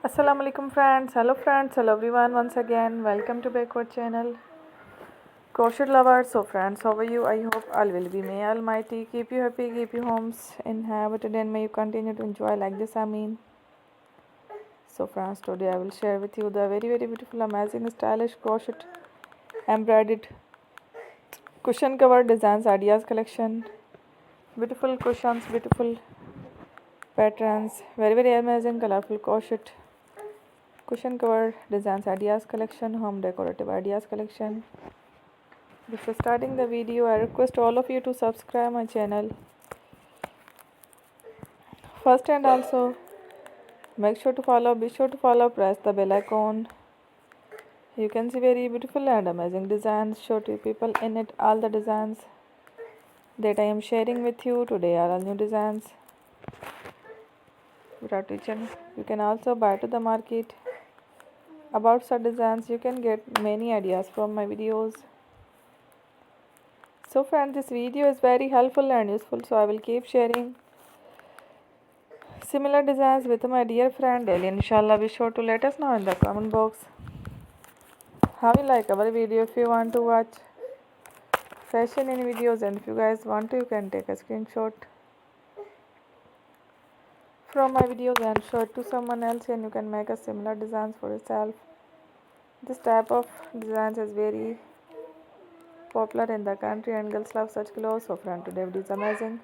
Assalamu alaikum friends, hello everyone once again. Welcome to backward channel. Crochet lovers, so friends, how are you? I hope all will be. May Almighty keep you happy, keep you homes inhabited, and may you continue to enjoy like this. I mean. So friends, today I will share with you the very beautiful, amazing, stylish crochet embroidered cushion cover designs ideas collection. Beautiful cushions, beautiful patterns, very amazing, colorful crochet cushion cover designs ideas collection, home decorative ideas collection. Before starting the video, I request all of you to subscribe my channel first, and also be sure to follow, press the bell icon. You can see very beautiful and amazing designs, show to people in it. All the designs that I am sharing with you today are all new designs without teaching. You can also buy to the market about such designs. You can get many ideas from my videos. So friends, this video is very helpful and useful, so I will keep sharing similar designs with my dear friend daily. Inshallah, be sure to let us know in the comment box how you like our video. If you want to watch fashion in videos, and if you guys want to, you can take a screenshot from my videos and show it to someone else, and you can make a similar designs for yourself. This type of designs is very popular in the country and girls love such clothes. So friend, today video is amazing.